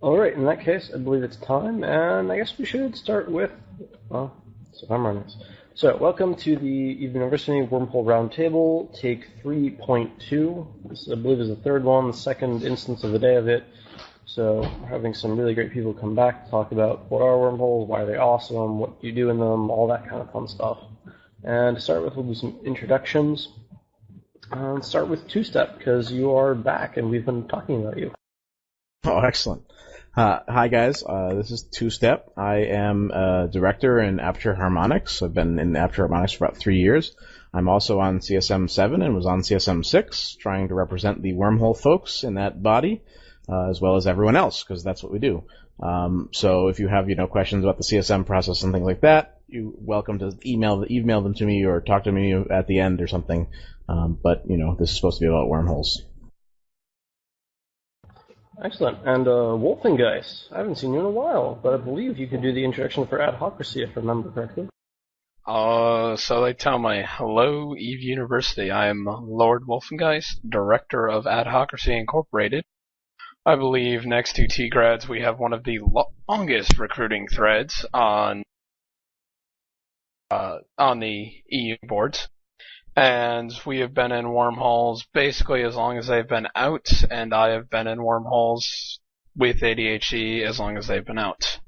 Alright, in that case, I believe it's time, and I guess we should start with, well, so I'm running this. So, welcome to the University Wormhole Roundtable, take 3.2. This, I believe, is the third one, the second instance of the day of it. So, we're having some really great people come back to talk about what are wormholes, why are they awesome, what do you do in them, all that kind of fun stuff. And to start with, we'll do some introductions. Start with Two-Step, because you are back, and we've been talking about you. Oh, excellent. Hi, guys. This is Two-Step. I am a director in Aperture Harmonics. I've been in Aperture Harmonics for about 3 years. I'm also on CSM 7 and was on CSM 6, trying to represent the wormhole folks in that body, as well as everyone else, because that's what we do. So if you have, questions about the CSM process and things like that, you're welcome to email them to me or talk to me at the end or something. But this is supposed to be about wormholes. Excellent. And Wolfengeist, I haven't seen you in a while, but I believe you could do the introduction for Adhocracy, if I remember correctly. So they tell me, hello, Eve University. I am Lord Wolfengeist, Director of Adhocracy Incorporated. I believe next to T-Grads we have one of the longest recruiting threads on the EU boards. And we have been in wormholes basically as long as they've been out, and I have been in wormholes with ADHD as long as they've been out.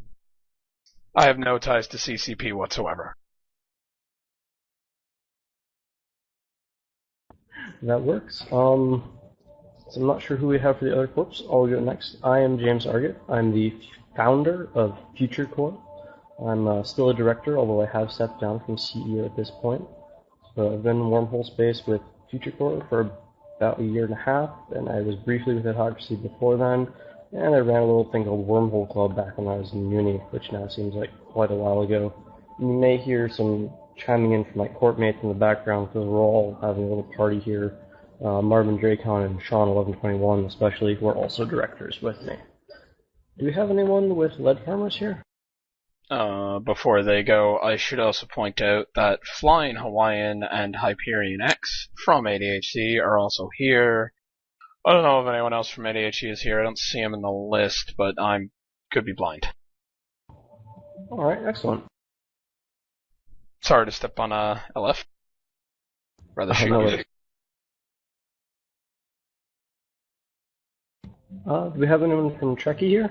I have no ties to CCP whatsoever. That works. So I'm not sure who we have for the other corps. I'll go next. I am James Argett. I'm the founder of Future Corp. I'm still a director, although I have stepped down from CEO at this point. So I've been in wormhole space with Future Corp for about a year and a half, and I was briefly with Adhocracy before then, and I ran a little thing called Wormhole Club back when I was in uni, which now seems like quite a while ago. You may hear some chiming in from my corp mates in the background because we're all having a little party here. Marvin Dracon and Sean 1121 especially, who are also directors with me. Do we have anyone with lead farmers here? Before they go, I should also point out that Flying Hawaiian and Hyperion X from ADHD are also here. I don't know if anyone else from ADHD is here. I don't see them in the list, but I could be blind. Alright, excellent. Sorry to step on LF. Rather shoot No you. Do we have anyone from Trekkie here?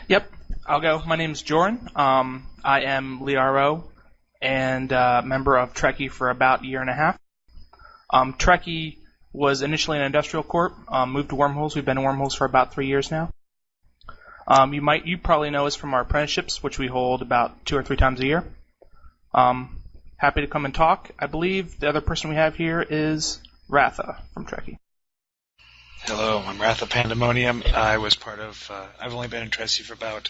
Yep, I'll go. My name's Joran. I am Liaro and member of Trekkie for about a year and a half. Trekkie was initially an industrial corp, moved to Wormholes. We've been in Wormholes for about 3 years now. You probably know us from our apprenticeships, which we hold about 2 or 3 times a year. Happy to come and talk. I believe the other person we have here is Ratha from Trekkie. Hello, I'm Ratha Pandemonium. I was part of, I've only been in Tressie for about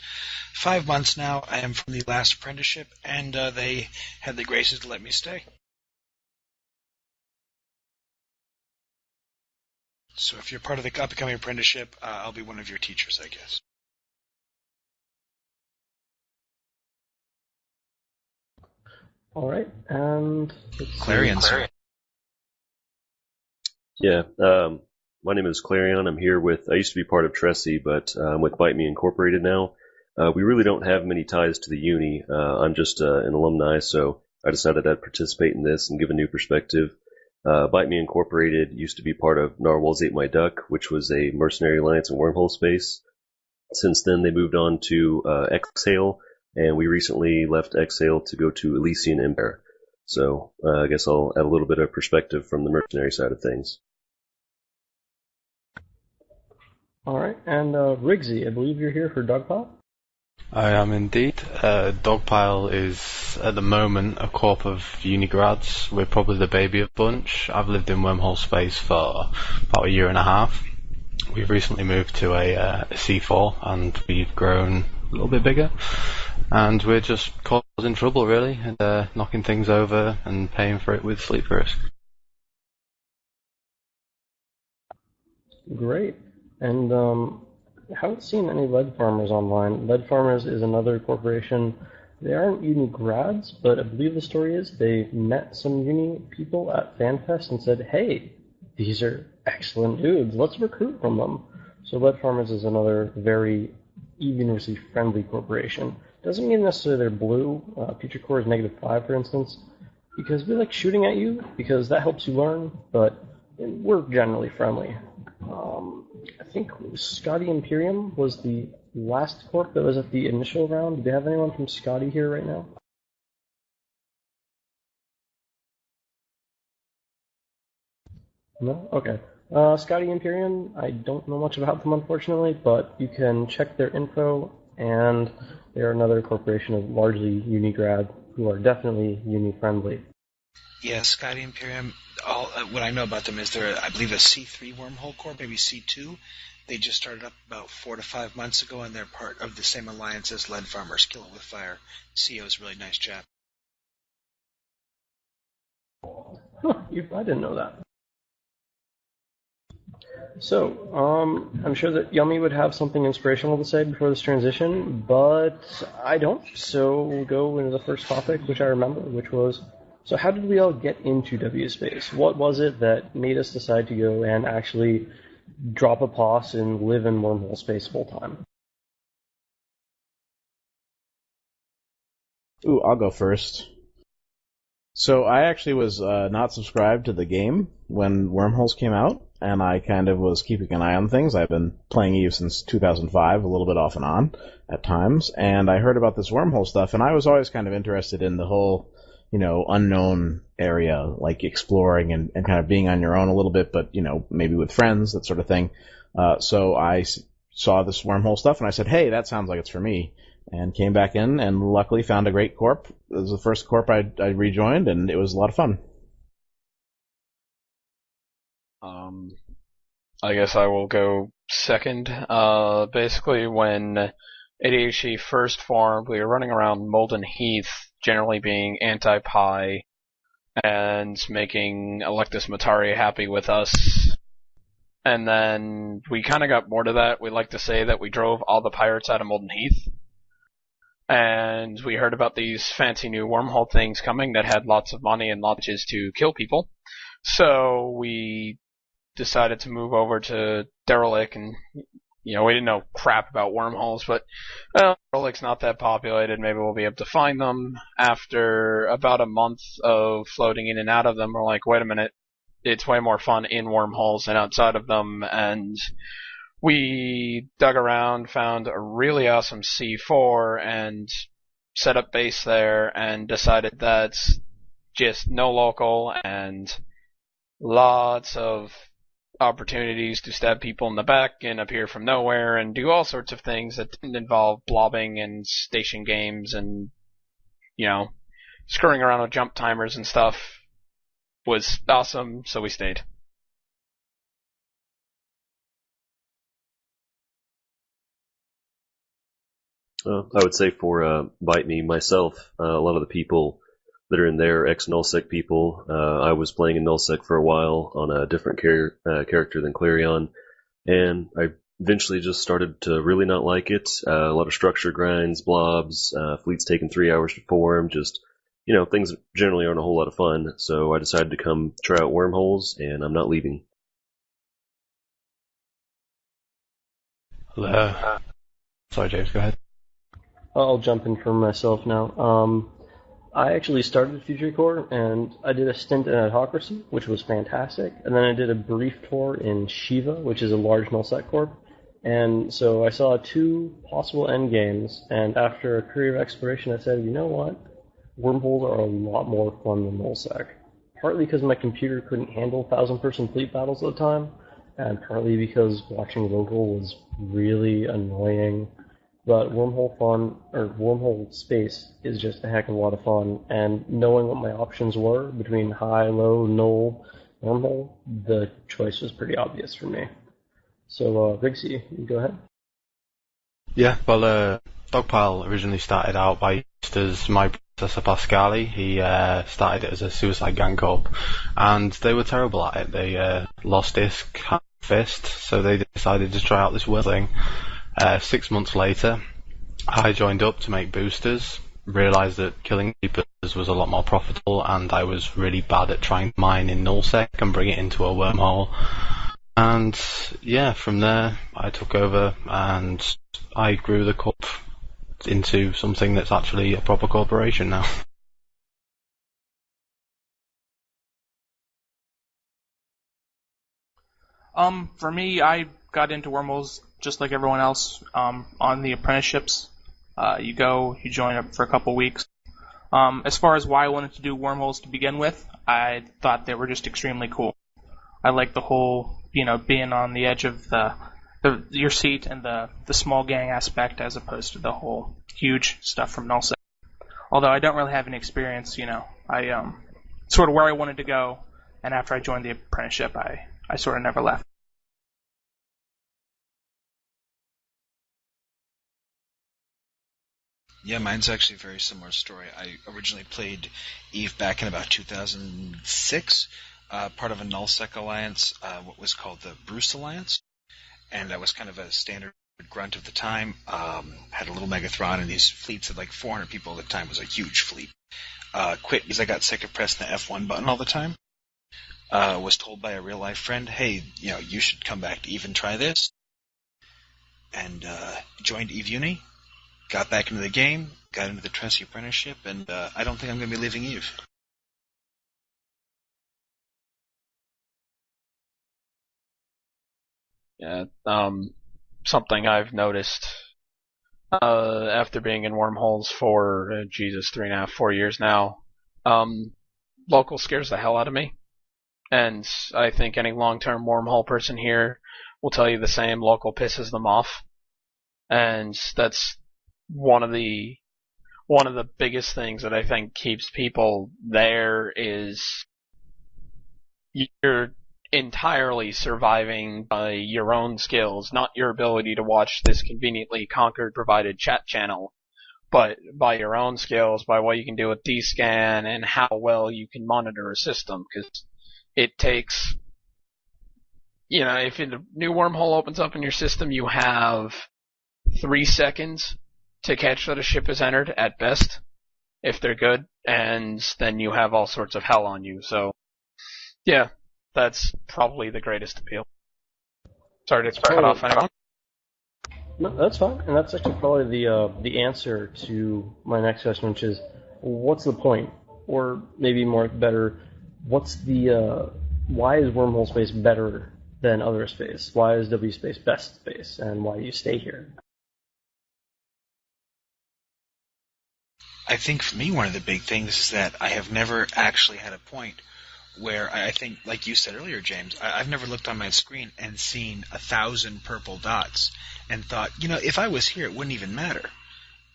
5 months now. I am from the last apprenticeship, and they had the graces to let me stay. So if you're part of the upcoming apprenticeship, I'll be one of your teachers, I guess. Alright, and... Clarion, sir. Yeah, my name is Clarion. I'm here with, I used to be part of Tressie, but I'm with Bite Me Incorporated now. We really don't have many ties to the uni. I'm just an alumni, so I decided I'd participate in this and give a new perspective. Bite Me Incorporated used to be part of Narwhals Ate My Duck, which was a mercenary alliance in wormhole space. Since then, they moved on to Exhale, and we recently left Exhale to go to Elysian Empire. So I guess I'll add a little bit of perspective from the mercenary side of things. Alright, and Rigsy, I believe you're here for Dogpile? I am indeed. Dogpile is, at the moment, a corp of unigrads. We're probably the baby of bunch. I've lived in wormhole space for about a year and a half. We've recently moved to a C4, and we've grown a little bit bigger. And we're just causing trouble, really, and knocking things over and paying for it with sleep risk. Great. And I haven't seen any lead farmers online. Lead Farmers is another corporation. They aren't uni grads, but I believe the story is they met some uni people at FanFest and said, hey, these are excellent dudes. Let's recruit from them. So Lead Farmers is another very E-University-friendly corporation. Doesn't mean necessarily they're blue. Future Core is -5, for instance, because we like shooting at you, because that helps you learn, but we're generally friendly. I think Scotty Imperium was the last corp that was at the initial round. Do we have anyone from Scotty here right now? No? Okay. Scotty Imperium, I don't know much about them, unfortunately, but you can check their info, and they're another corporation of largely uni grad who are definitely uni-friendly. Yeah, Scotty Imperium, what I know about them is they're, I believe, a C3 wormhole core, maybe C2. They just started up about 4 to 5 months ago, and they're part of the same alliance as Lead Farmers, Kill It With Fire. CEO is a really nice chap. Huh, I didn't know that. So, I'm sure that Yummy would have something inspirational to say before this transition, but I don't. So we'll go into the first topic, which I remember, which was, so how did we all get into W Space? What was it that made us decide to go and actually drop a pause and live in wormhole space full time? Ooh, I'll go first. So I actually was not subscribed to the game when Wormholes came out, and I kind of was keeping an eye on things. I've been playing EVE since 2005, a little bit off and on at times, and I heard about this Wormhole stuff, and I was always kind of interested in the whole, unknown area, like exploring and kind of being on your own a little bit, but, maybe with friends, that sort of thing. So I saw this Wormhole stuff, and I said, hey, that sounds like it's for me. And came back in and luckily found a great corp. It was the first corp I rejoined, and it was a lot of fun. I guess I will go second. Basically, when ADHD first formed, we were running around Molden Heath, generally being anti-Pi, and making Electus Matari happy with us. And then we kind of got bored of that. We like to say that we drove all the pirates out of Molden Heath. And we heard about these fancy new wormhole things coming that had lots of money and launches to kill people. So we decided to move over to Derelict, and we didn't know crap about wormholes, but Derelict's not that populated. Maybe we'll be able to find them. After about a month of floating in and out of them, we're like, wait a minute, it's way more fun in wormholes than outside of them, and we dug around, found a really awesome C4, and set up base there, and decided that's just no local, and lots of opportunities to stab people in the back and appear from nowhere, and do all sorts of things that didn't involve blobbing and station games and, screwing around with jump timers and stuff. Was awesome, so we stayed. I would say for Bite Me, myself, a lot of the people that are in there, ex-nullsec people. I was playing in nullsec for a while on a different character than Clarion, and I eventually just started to really not like it. A lot of structure grinds, blobs, fleets taking 3 hours to form, just, things that generally aren't a whole lot of fun. So I decided to come try out Wormholes, and I'm not leaving. Hello. Sorry, James, go ahead. I'll jump in for myself now. I actually started Future Core, and I did a stint in Autocracy, which was fantastic, and then I did a brief tour in Shiva, which is a large nullsec corp, and so I saw 2 possible end games, and after a career of exploration, I said, you know what? Wormholes are a lot more fun than nullsec. Partly because my computer couldn't handle 1,000-person fleet battles at the time, and partly because watching local was really annoying. But Wormhole Space is just a heck of a lot of fun, and knowing what my options were between high, low, null, Wormhole, the choice was pretty obvious for me. So, Rigsy, you go ahead. Yeah, well, Dogpile originally started out by as my predecessor Pascali. He started it as a suicide gang corp, and they were terrible at it. They lost disc, fist, so they decided to try out this weird thing. 6 months later, I joined up to make boosters, realised that killing keepers was a lot more profitable, and I was really bad at trying to mine in nullsec and bring it into a wormhole. And yeah, from there I took over and I grew the Corp into something that's actually a proper corporation now. For me, I got into Wormholes just like everyone else, on the apprenticeships. You join up for a couple weeks. As far as why I wanted to do Wormholes to begin with, I thought they were just extremely cool. I like the whole, being on the edge of your seat and the small gang aspect as opposed to the whole huge stuff from Nullsec. Although I don't really have any experience, I sort of where I wanted to go, and after I joined the apprenticeship, I sort of never left. Yeah, mine's actually a very similar story. I originally played Eve back in about 2006, part of a nullsec alliance, what was called the Bruce Alliance, and I was kind of a standard grunt of the time. Had a little Megathron, and these fleets of like 400 people at the time. Was a huge fleet. Quit because I got sick of pressing the F1 button all the time. Was told by a real life friend, hey, you should come back to Eve and try this, and joined E-UNI. Got back into the game, got into the Tressy apprenticeship, and I don't think I'm going to be leaving Eve. Yeah, something I've noticed after being in Wormholes for 3.5, 4 years now. Local scares the hell out of me, and I think any long-term Wormhole person here will tell you the same. Local pisses them off, and that's one of the biggest things that I think keeps people there is you're entirely surviving by your own skills, not your ability to watch this conveniently Concord provided chat channel, but by your own skills, by what you can do with D-scan and how well you can monitor a system, because it takes, if a new wormhole opens up in your system, you have 3 seconds to catch that a ship is entered at best, if they're good, and then you have all sorts of hell on you. So, yeah, that's probably the greatest appeal. Sorry to cut off anyone. No, that's fine, and that's actually probably the answer to my next question, which is, what's the point? Or maybe more better, what's the why is wormhole space better than other space? Why is W space best space, and why do you stay here? I think for me, one of the big things is that I have never actually had a point where I think, like you said earlier, James, I've never looked on my screen and seen 1,000 purple dots and thought, if I was here, it wouldn't even matter.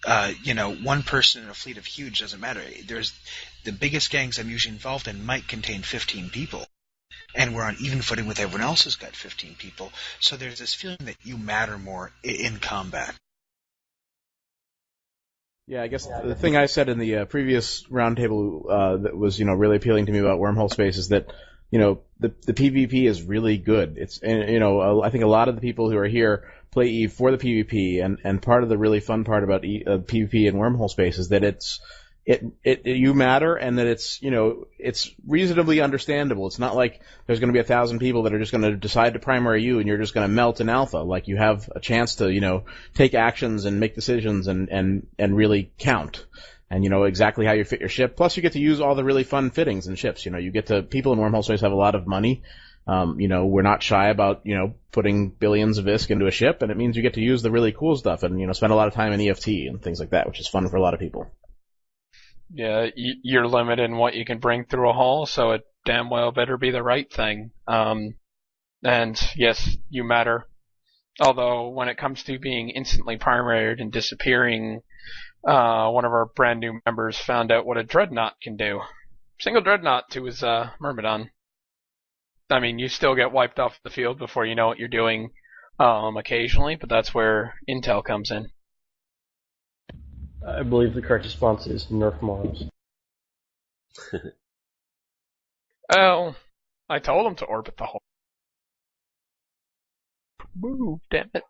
One person in a fleet of huge doesn't matter. There's the biggest gangs I'm usually involved in might contain 15 people, and we're on even footing with everyone else who's got 15 people. So there's this feeling that you matter more in combat. Yeah, I guess the thing I said in the previous roundtable that was, really appealing to me about Wormhole Space is that, the PvP is really good. I think a lot of the people who are here play Eve for the PvP, and part of the really fun part about PvP and Wormhole Space is that you matter, and that it's reasonably understandable. It's not like there's going to be 1,000 people that are just going to decide to primary you and you're just going to melt in alpha. Like, you have a chance to, take actions and make decisions and really count. And exactly how you fit your ship. Plus, you get to use all the really fun fittings in ships. People in Wormhole Space have a lot of money. We're not shy about, putting billions of ISK into a ship, and it means you get to use the really cool stuff and, spend a lot of time in EFT and things like that, which is fun for a lot of people. Yeah, you're limited in what you can bring through a hull, so it damn well better be the right thing. And yes, you matter. Although, when it comes to being instantly primaried and disappearing, one of our brand new members found out what a dreadnought can do. Single dreadnought to his Myrmidon. I mean, you still get wiped off the field before you know what you're doing occasionally, but that's where intel comes in. I believe the correct response is Nerf Mars. Oh, I told him to orbit the hull. Move, damn it.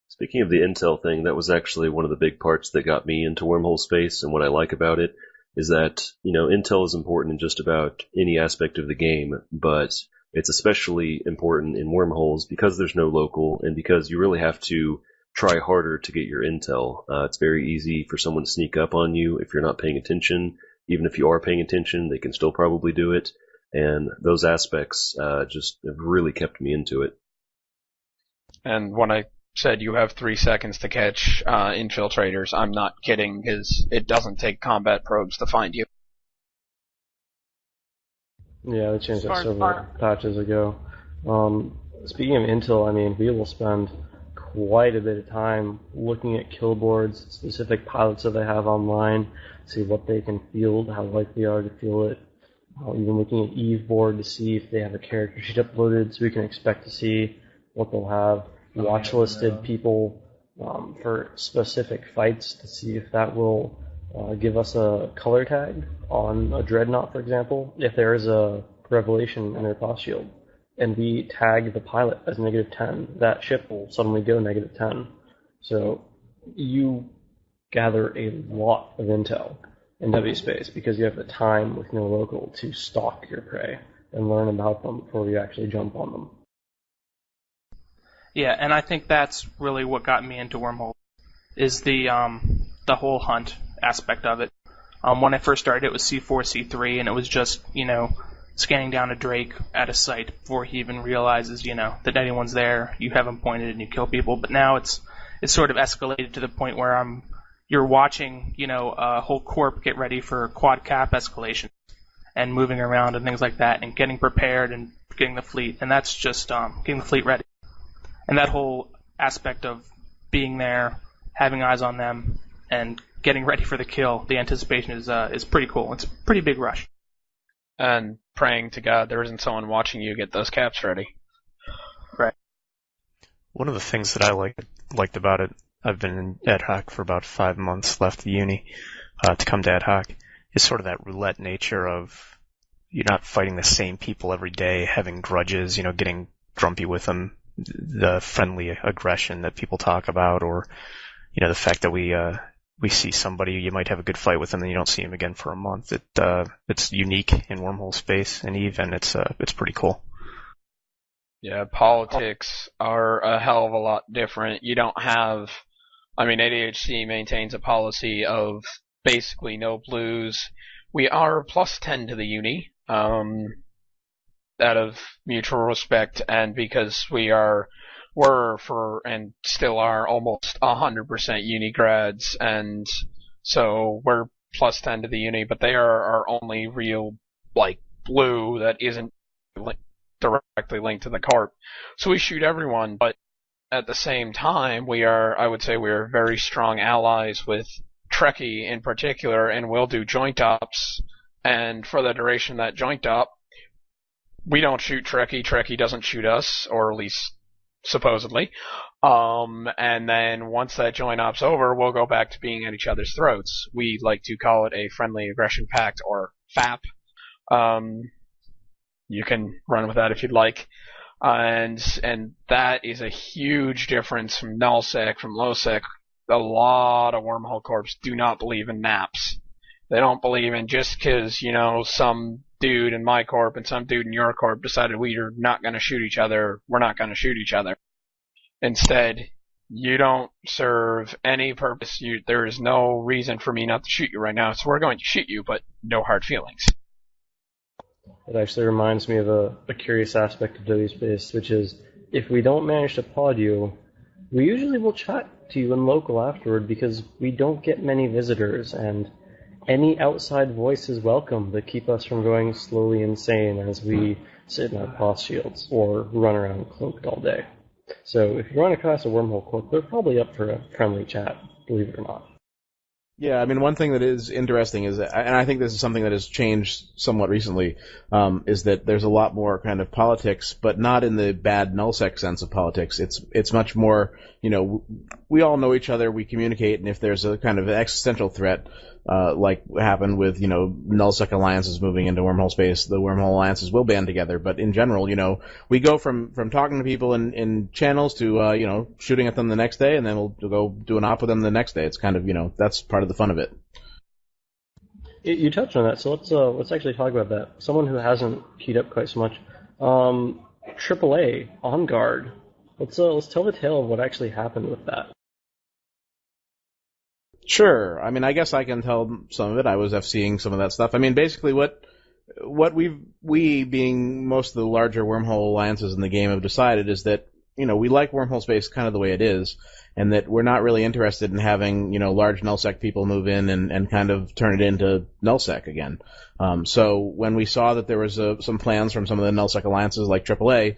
Speaking of the intel thing, that was actually one of the big parts that got me into Wormhole Space, and what I like about it is that, intel is important in just about any aspect of the game, but It's especially important in wormholes because there's no local and because you really have to try harder to get your intel. It's very easy for someone to sneak up on you if you're not paying attention. Even if you are paying attention, they can still probably do it. And those aspects just have really kept me into it. And when I said you have 3 seconds to catch infiltrators, I'm not kidding, because it doesn't take combat probes to find you. Yeah, they changed that several patches ago. Speaking of intel, I mean, we will spend quite a bit of time looking at kill boards, specific pilots that they have online, see what they can field, how likely they are to field it. Even looking at Eve board to see if they have a character sheet uploaded, so we can expect to see what they'll have. Watch listed people for specific fights to see if that will give us a color tag on a dreadnought, for example. If there is a revelation in their boss shield, and we tag the pilot as -10, that ship will suddenly go -10. So you gather a lot of intel in W space because you have the time with no local to stalk your prey and learn about them before you actually jump on them. Yeah, and I think that's really what got me into Wormhole, is the whole hunt aspect of it. When I first started, it was C4, C3, and it was just, scanning down a Drake at a site before he even realizes, that anyone's there. You have him pointed and you kill people. But now it's sort of escalated to the point where you're watching, a whole corp get ready for quad cap escalation and moving around and things like that and getting prepared and getting the fleet. And that's just getting the fleet ready. And that whole aspect of being there, having eyes on them, and getting ready for the kill, the anticipation is pretty cool. It's a pretty big rush. And praying to God there isn't someone watching you get those caps ready. Right. One of the things that I liked about it, I've been in ad hoc for about 5 months, left the uni to come to ad hoc, is sort of that roulette nature of you're not fighting the same people every day, having grudges, getting grumpy with them, the friendly aggression that people talk about, or the fact that we see somebody, you might have a good fight with them, and you don't see him again for a month. It's unique in Wormhole space and Eve, and it's pretty cool. Yeah, politics are a hell of a lot different. You don't have, ADHC maintains a policy of basically no blues. We are +10 to the uni, out of mutual respect, and because were and still are almost 100% uni grads, and so we're +10 to the uni, but they are our only real, blue that isn't directly linked to the Corp. So we shoot everyone, but at the same time, I would say we're very strong allies with Trekkie in particular, and we'll do joint ops, and for the duration of that joint op, we don't shoot Trekkie, Trekkie doesn't shoot us, or at least supposedly. And then once that joint op's over, we'll go back to being at each other's throats. We like to call it a friendly aggression pact, or FAP. You can run with that if you'd like. And that is a huge difference from nullsec, from lowsec. A lot of Wormhole Corps do not believe in naps. They don't believe in just because, some dude in my corp and some dude in your corp decided we are not going to shoot each other, we're not going to shoot each other. Instead, you don't serve any purpose. There is no reason for me not to shoot you right now, so we're going to shoot you, but no hard feelings. It actually reminds me of a curious aspect of W-Space, which is, if we don't manage to pod you, we usually will chat to you in local afterward because we don't get many visitors, and any outside voice is welcome to keep us from going slowly insane as we sit in our boss shields or run around cloaked all day. So if you run across a Wormhole Corp, they're probably up for a friendly chat, believe it or not. Yeah, one thing that is interesting is, and I think this is something that has changed somewhat recently, is that there's a lot more kind of politics, but not in the bad nullsec sense of politics. It's much more, we all know each other, we communicate, and if there's a kind of existential threat, like happened with, nullsec alliances moving into wormhole space, the wormhole alliances will band together. But in general, we go from talking to people in channels to, shooting at them the next day, and then we'll go do an op with them the next day. It's kind of, that's part of the fun of it. You touched on that, so let's actually talk about that. Someone who hasn't keyed up quite so much, AAA, On Guard. Let's tell the tale of what actually happened with that. Sure. I mean, I guess I can tell some of it. I was FCing some of that stuff. I mean, basically what we being most of the larger wormhole alliances in the game have decided is that, we like wormhole space kind of the way it is, and that we're not really interested in having, large nullsec people move in and kind of turn it into nullsec again. So when we saw that there was some plans from some of the nullsec alliances like AAA,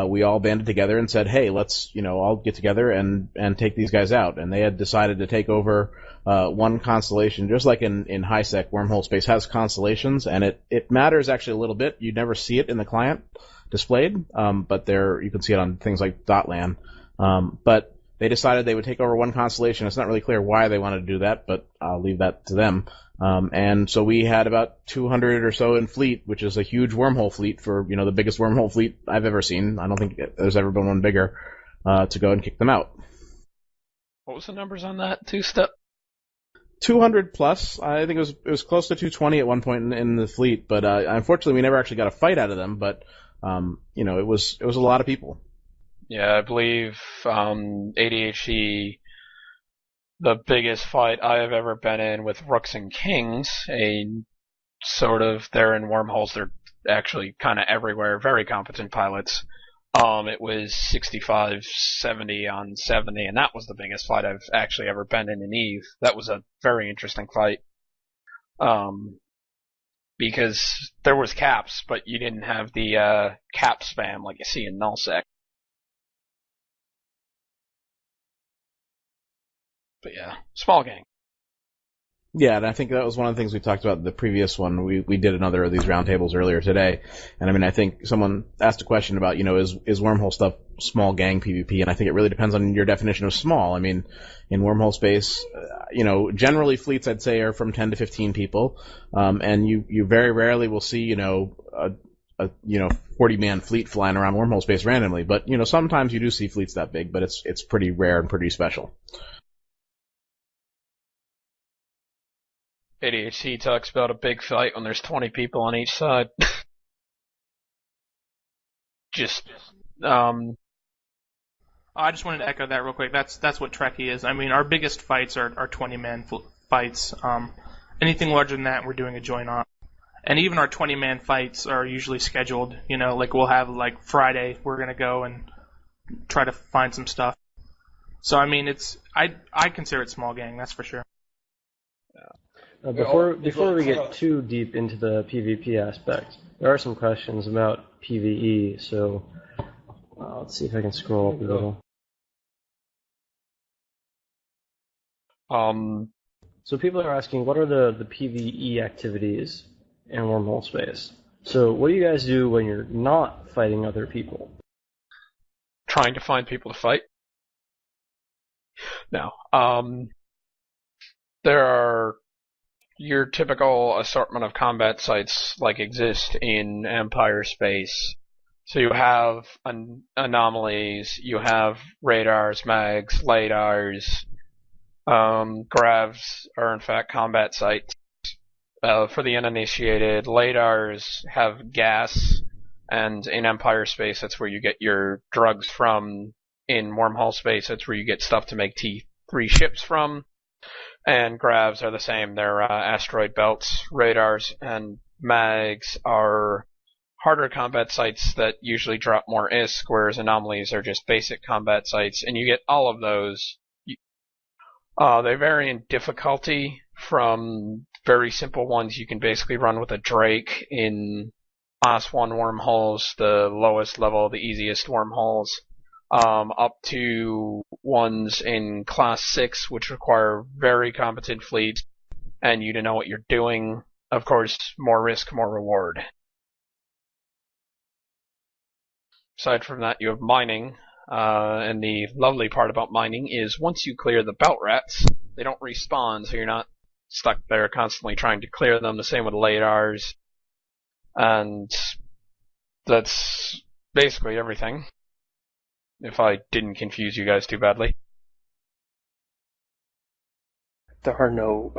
we all banded together and said, hey, let's, all get together and take these guys out. And they had decided to take over one constellation, just like in HiSec, wormhole space has constellations, and it matters actually a little bit. You never see it in the client displayed, but you can see it on things like .lan. But they decided they would take over one constellation. It's not really clear why they wanted to do that, but I'll leave that to them. And so we had about 200 or so in fleet, which is a huge wormhole fleet for, the biggest wormhole fleet I've ever seen. I don't think there's ever been one bigger, to go and kick them out. What was the numbers on that two-step? 200 plus. I think it was close to 220 at one point in the fleet, but unfortunately we never actually got a fight out of them. But it was a lot of people. Yeah, I believe ADHD, the biggest fight I have ever been in with Rooks and Kings, they're in wormholes. They're actually kind of everywhere. Very competent pilots. It was 65-70 on 70, and that was the biggest fight I've actually ever been in Eve. That was a very interesting fight. Because there was caps, but you didn't have the cap spam like you see in nullsec. But yeah, small gang. Yeah, and I think that was one of the things we talked about in the previous one. We did another of these roundtables earlier today, and I mean, I think someone asked a question about, is wormhole stuff small gang PvP, and I think it really depends on your definition of small. I mean, in wormhole space, generally fleets I'd say are from 10 to 15 people, and you very rarely will see, a 40-man fleet flying around wormhole space randomly, but sometimes you do see fleets that big, but it's pretty rare and pretty special. ADHD talks about a big fight when there's 20 people on each side. I just wanted to echo that real quick. That's what Trekkie is. I mean, our biggest fights are 20-man fights. Anything larger than that, we're doing a joint op. And even our 20-man fights are usually scheduled. Like we'll have Friday, we're gonna go and try to find some stuff. So I mean, I consider it small gang, that's for sure. Before we get too deep into the PvP aspect, there are some questions about PvE, so let's see if I can scroll up a little. So people are asking, what are the PvE activities in wormhole space? So what do you guys do when you're not fighting other people? Trying to find people to fight? No. There are your typical assortment of combat sites exist in Empire space. So you have anomalies, you have radars, mags, lidars, gravs are in fact combat sites. For the uninitiated, lidars have gas, and in Empire space that's where you get your drugs from. In Wormhole space that's where you get stuff to make T3 ships from. And gravs are the same. They're asteroid belts. Radars and mags are harder combat sites that usually drop more ISK, whereas anomalies are just basic combat sites. And you get all of those. They vary in difficulty from very simple ones you can basically run with a Drake in Class 1 wormholes, the lowest level, the easiest wormholes, up to ones in Class 6, which require very competent fleets, and you to know what you're doing. Of course, more risk, more reward. Aside from that, you have mining, and the lovely part about mining is once you clear the belt rats, they don't respawn, so you're not stuck there constantly trying to clear them. The same with lidars, and that's basically everything. If I didn't confuse you guys too badly. There are no...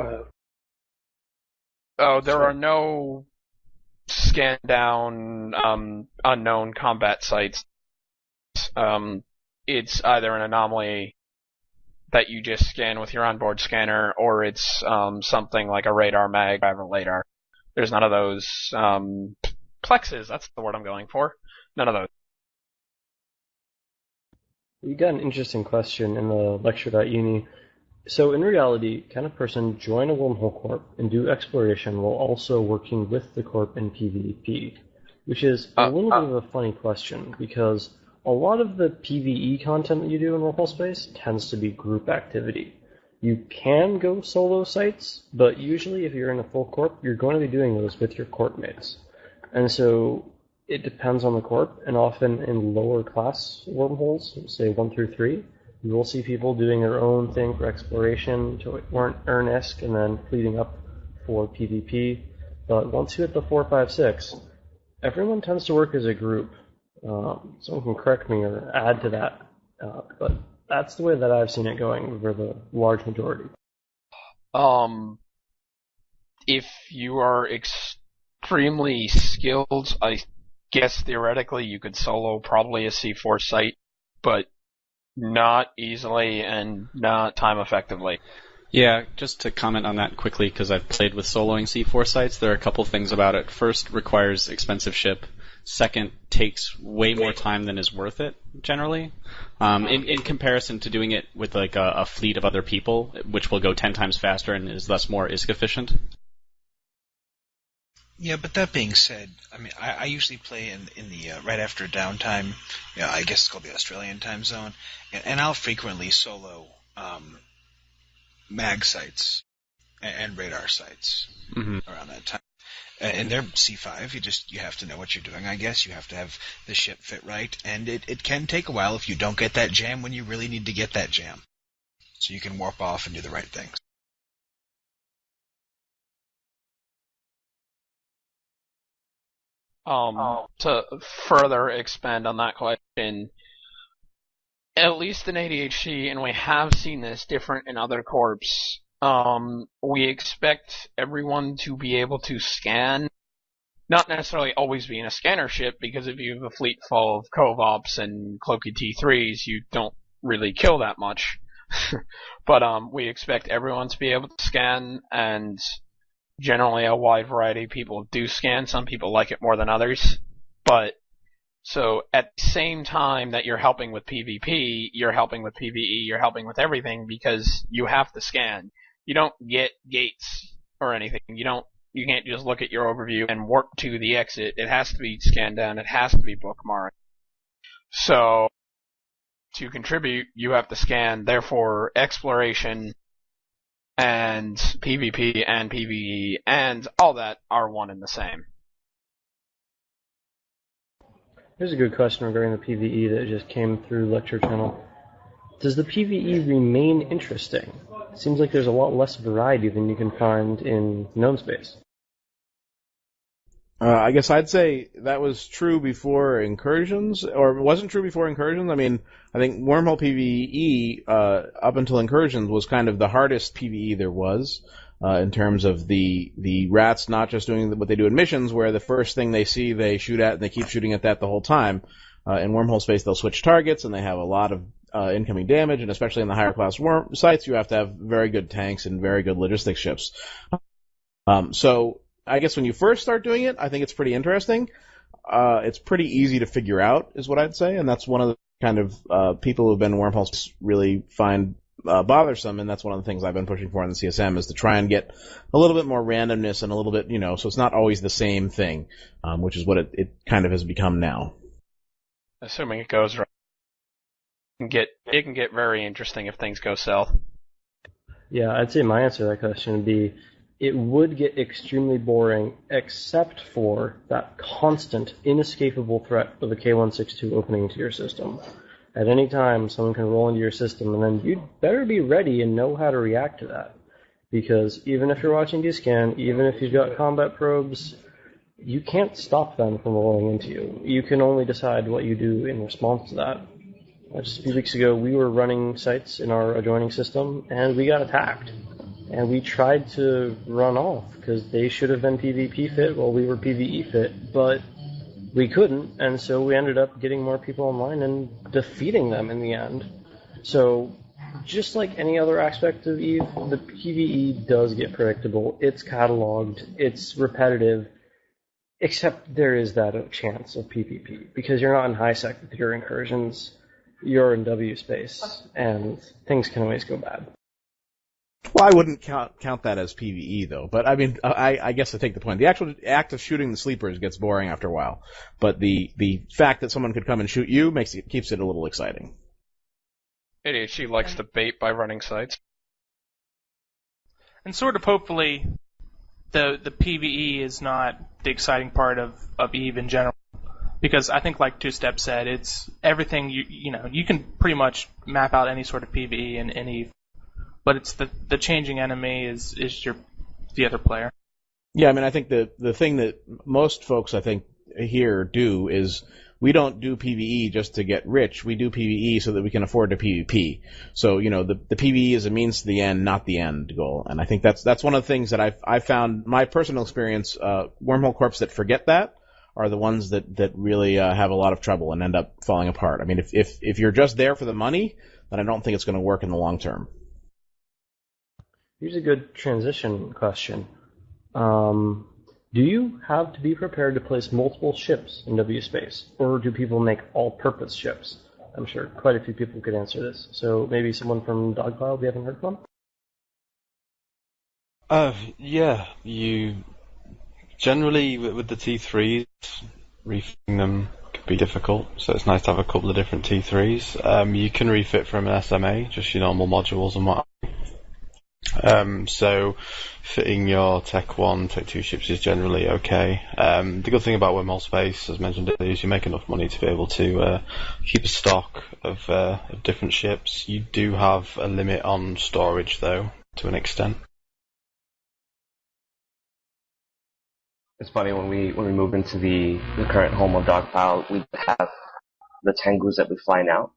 there are no scan down unknown combat sites. It's either an anomaly that you just scan with your onboard scanner, or it's something like a radar mag or radar. There's none of those plexes. That's the word I'm going for. None of those. You got an interesting question in the lecture.uni. So in reality, can a person join a Wormhole Corp and do exploration while also working with the Corp in PvP? Which is a little bit of a funny question, because a lot of the PvE content that you do in Wormhole Space tends to be group activity. You can go solo sites, but usually if you're in a full Corp, you're going to be doing those with your Corp mates. And so it depends on the Corp, and often in lower class wormholes, say 1 through 3, you will see people doing their own thing for exploration to earn ISK and then leading up for PvP. But once you hit the 4, 5, 6, everyone tends to work as a group. Someone can correct me or add to that, but that's the way that I've seen it going for the large majority. If you are extremely skilled, I guess theoretically you could solo probably a C4 site, but not easily and not time effectively. Yeah, just to comment on that quickly, because I've played with soloing C4 sites, there are a couple things about it. First, requires expensive ship. Second, takes way more time than is worth it, generally. In comparison to doing it with like a fleet of other people, which will go 10 times faster and is thus more ISK efficient. Yeah, but that being said, I mean, I usually play in the right after downtime. You know, I guess it's called the Australian time zone, and I'll frequently solo mag sites and radar sites around that time. And they're C5. You have to know what you're doing. I guess you have to have the ship fit right, and it can take a while if you don't get that jam when you really need to get that jam. So you can warp off and do the right things. To further expand on that question, at least in ADHD, and we have seen this different in other corps, we expect everyone to be able to scan, not necessarily always be in a scanner ship, because if you have a fleet full of Cove-Ops and Cloaky T3s, you don't really kill that much. But we expect everyone to be able to scan, and generally a wide variety of people do scan. Some people like it more than others. But so at the same time that you're helping with PvP, you're helping with PvE, you're helping with everything, because you have to scan. You don't get gates or anything. You can't just look at your overview and warp to the exit. It has to be scanned down. It has to be bookmarked. So to contribute, you have to scan. Therefore, exploration and PvP and PvE and all that are one and the same. Here's a good question regarding the PvE that just came through Lecture Channel. Does the PvE remain interesting? It seems like there's a lot less variety than you can find in known space. I guess I'd say that was true before Incursions, or it wasn't true before Incursions. I mean, I think Wormhole PvE, up until Incursions, was kind of the hardest PvE there was, in terms of the rats not just doing what they do in missions, where the first thing they see they shoot at, and they keep shooting at that the whole time. In Wormhole Space, they'll switch targets, and they have a lot of incoming damage, and especially in the higher class sites, you have to have very good tanks and very good logistics ships. So I guess when you first start doing it, I think it's pretty interesting. It's pretty easy to figure out, is what I'd say, and that's one of the kind of people who've been in Wormholes really find bothersome, and that's one of the things I've been pushing for in the CSM, is to try and get a little bit more randomness and a little bit, so it's not always the same thing, which is what it kind of has become now. Assuming it goes right. It can get very interesting if things go south. Yeah, I'd say my answer to that question would be, it would get extremely boring, except for that constant, inescapable threat of a K162 opening into your system. At any time, someone can roll into your system, and then you'd better be ready and know how to react to that. Because even if you're watching D-Scan, even if you've got combat probes, you can't stop them from rolling into you. You can only decide what you do in response to that. Just a few weeks ago, we were running sites in our adjoining system, and we got attacked. and we tried to run off because they should have been PvP fit while we were PvE fit, but we couldn't, and so we ended up getting more people online and defeating them in the end. So, just like any other aspect of EVE, the PvE does get predictable. It's cataloged, it's repetitive, except there is that chance of PvP, because you're not in high sec with your incursions, you're in W space, and things can always go bad. Well, I wouldn't count that as PvE, though. But, I mean, I guess I take the point. The actual act of shooting the sleepers gets boring after a while. But the fact that someone could come and shoot you keeps it a little exciting. ADHD likes to bait by running sites. And sort of hopefully the PvE is not the exciting part of EVE in general. Because I think, like Two Step said, it's everything you can pretty much map out any sort of PvE in EVE. But it's the changing enemy is the other player. Yeah, I mean, I think the thing that most folks, I think, here do is we don't do PvE just to get rich. We do PvE so that we can afford to PvP. So, the PvE is a means to the end, not the end goal. And I think that's one of the things that I've found, my personal experience, Wormhole Corps that forget that are the ones that really have a lot of trouble and end up falling apart. I mean, if you're just there for the money, then I don't think it's going to work in the long term. Here's a good transition question. Do you have to be prepared to place multiple ships in W space, or do people make all-purpose ships? I'm sure quite a few people could answer this. So maybe someone from Dogpile we haven't heard from? Yeah, you generally with the T3s, refitting them can be difficult, so it's nice to have a couple of different T3s. You can refit from an SMA, just your normal modules and what. So fitting your Tech 1, Tech 2 ships is generally okay. The good thing about Wormhole Space, as mentioned earlier, is you make enough money to be able to keep a stock of different ships. You do have a limit on storage, though, to an extent. It's funny, when we moved into the current home of Dogpile, we have the Tengus that we fly now.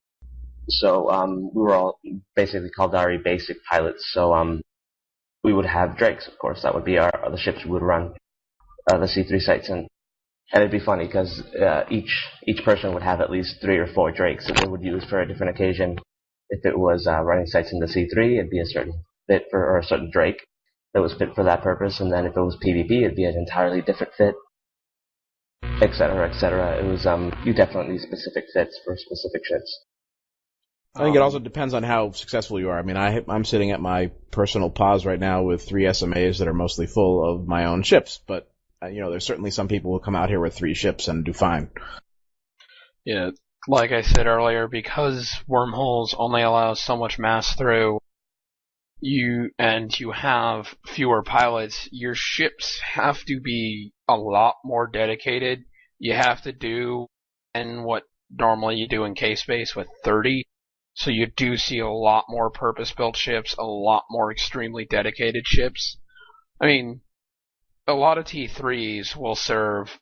So we were all basically Caldari basic pilots. So we would have Drakes, of course. That would be the ships we would run the C3 sites in. And it'd be funny because each person would have at least 3 or 4 Drakes that they would use for a different occasion. If it was running sites in the C3, it'd be a certain fit or a certain Drake that was fit for that purpose. And then if it was PvP, it'd be an entirely different fit, etc., etc. It was you definitely need specific fits for specific ships. I think it also depends on how successful you are. I mean, I'm sitting at my personal pause right now with 3 SMAs that are mostly full of my own ships, but there's certainly some people who come out here with 3 ships and do fine. Yeah, like I said earlier, because Wormholes only allows so much mass through, you have fewer pilots, your ships have to be a lot more dedicated. You have to do what normally you do in K-Space with 30. So you do see a lot more purpose-built ships, a lot more extremely dedicated ships. I mean, a lot of T3s will serve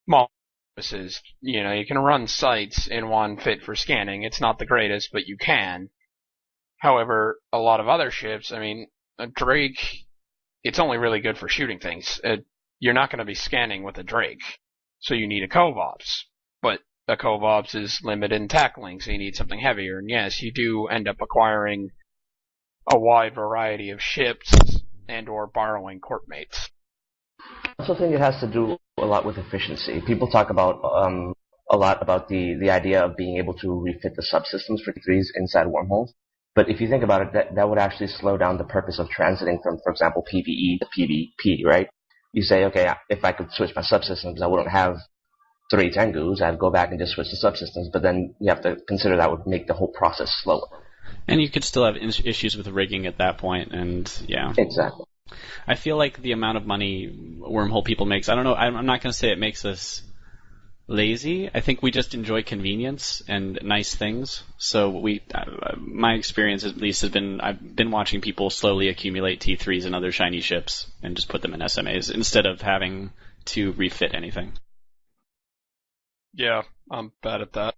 small purposes. You can run sites in one fit for scanning. It's not the greatest, but you can. However, a lot of other ships, I mean, a Drake, it's only really good for shooting things. You're not going to be scanning with a Drake, so you need a Cov-Ops. But a Cov-Ops is limited in tackling, so you need something heavier. And yes, you do end up acquiring a wide variety of ships and or borrowing corp mates. I also think it has to do a lot with efficiency. People talk about a lot about the idea of being able to refit the subsystems for T3s inside Wormholes. But if you think about it, that would actually slow down the purpose of transiting from, for example, PvE to PvP, right? You say, okay, if I could switch my subsystems, I wouldn't have 3 Tengus, I'd go back and just switch the subsystems, but then you have to consider that would make the whole process slower. And you could still have issues with rigging at that point, and yeah. Exactly. I feel like the amount of money Wormhole people makes, I don't know, I'm not going to say it makes us lazy. I think we just enjoy convenience and nice things. So my experience at least has been, I've been watching people slowly accumulate T3s and other shiny ships and just put them in SMAs instead of having to refit anything. Yeah, I'm bad at that.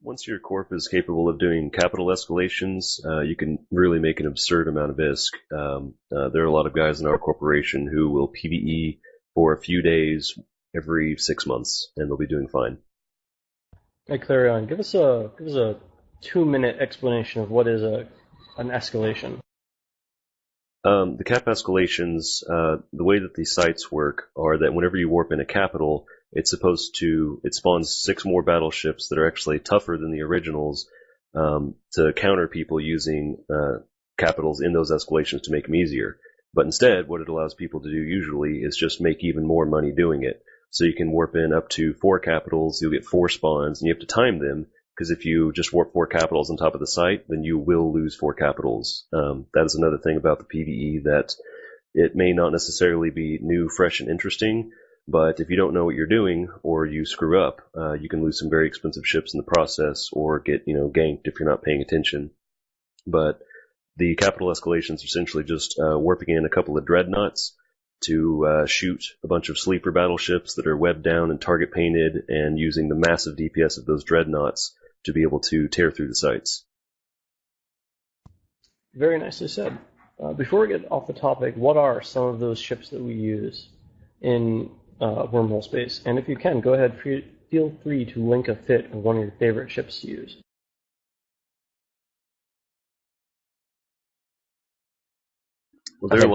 Once your corp is capable of doing capital escalations, you can really make an absurd amount of ISK. There are a lot of guys in our corporation who will PvE for a few days every 6 months, and they'll be doing fine. Hey, Clarion, give us a 2-minute explanation of what is an escalation. The cap escalations, the way that these sites work are that whenever you warp in a capital, it spawns 6 more battleships that are actually tougher than the originals to counter people using capitals in those escalations to make them easier. But instead, what it allows people to do usually is just make even more money doing it. So you can warp in up to 4 capitals, you'll get 4 spawns, and you have to time them, because if you just warp 4 capitals on top of the site, then you will lose 4 capitals. That is another thing about the PvE, that it may not necessarily be new, fresh, and interesting, but if you don't know what you're doing, or you screw up, you can lose some very expensive ships in the process, or get ganked if you're not paying attention. But the capital escalations are essentially just warping in a couple of dreadnoughts to shoot a bunch of sleeper battleships that are webbed down and target painted, and using the massive DPS of those dreadnoughts to be able to tear through the sites. Very nicely said. Before we get off the topic, what are some of those ships that we use in Wormhole space? And if you can, go ahead, feel free to link a fit of one of your favorite ships to use. Well, there are a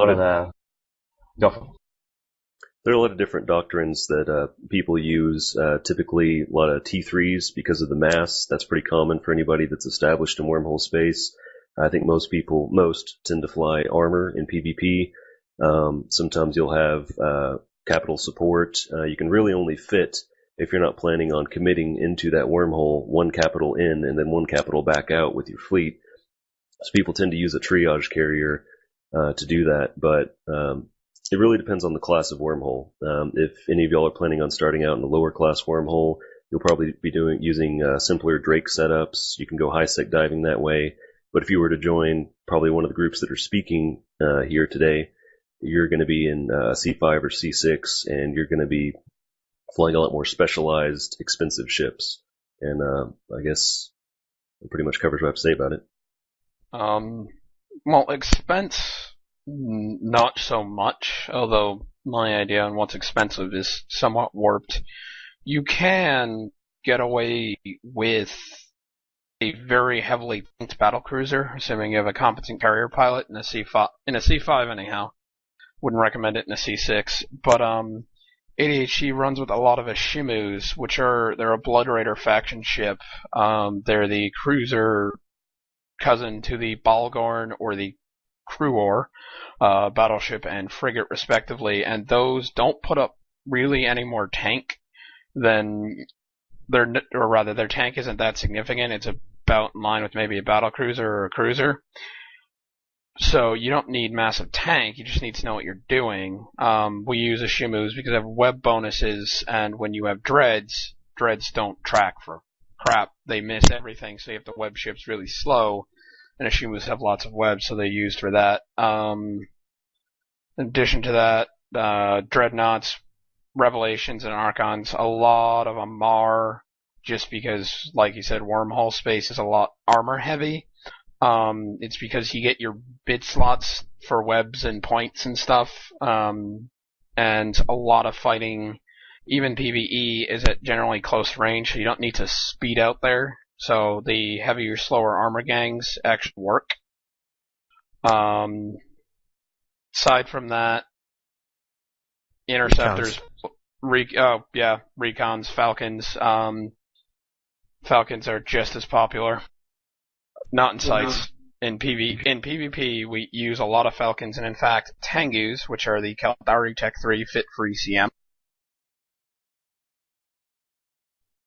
lot of different doctrines that people use. Typically, a lot of T3s because of the mass. That's pretty common for anybody that's established in wormhole space. I think most tend to fly armor in PvP. Sometimes you'll have capital support. You can really only fit, if you're not planning on committing into that wormhole, 1 capital in and then 1 capital back out with your fleet. So people tend to use a triage carrier to do that, but it really depends on the class of wormhole. If any of y'all are planning on starting out in a lower class wormhole, you'll probably be using simpler Drake setups. You can go high sec diving that way. But if you were to join probably one of the groups that are speaking here today, you're going to be in C5 or C6, and you're going to be flying a lot more specialized, expensive ships. And I guess that pretty much covers what I have to say about it. Well, expense, not so much, although my idea on what's expensive is somewhat warped. You can get away with a very heavily tanked battlecruiser, assuming you have a competent carrier pilot in a C5 anyhow. Wouldn't recommend it in a C6, but ADHC runs with a lot of Ashimus, they're a Blood Raider faction ship. They're the cruiser cousin to the Balgorn or the Cruor battleship and frigate respectively, and those don't put up really any more tank than their tank isn't that significant. It's about in line with maybe a battlecruiser or a cruiser. So you don't need massive tank, you just need to know what you're doing. We use Ashimus because they have web bonuses, and when you have dreads don't track for crap. They miss everything, so you have to web ships really slow, and Ashimus have lots of webs, so they're used for that. In addition to that, Dreadnoughts, Revelations, and Archons, a lot of them are, just because, like you said, Wormhole space is a lot armor heavy. It's because you get your bid slots for webs and points and stuff, and a lot of fighting, even PvE, is at generally close range, so you don't need to speed out there. So the heavier, slower armor gangs actually work. Aside from that, interceptors, recons, Falcons. Falcons are just as popular. Not in sites. In PvP, we use a lot of Falcons, and in fact, Tengus, which are the Caldari Tech 3 fit for ECM.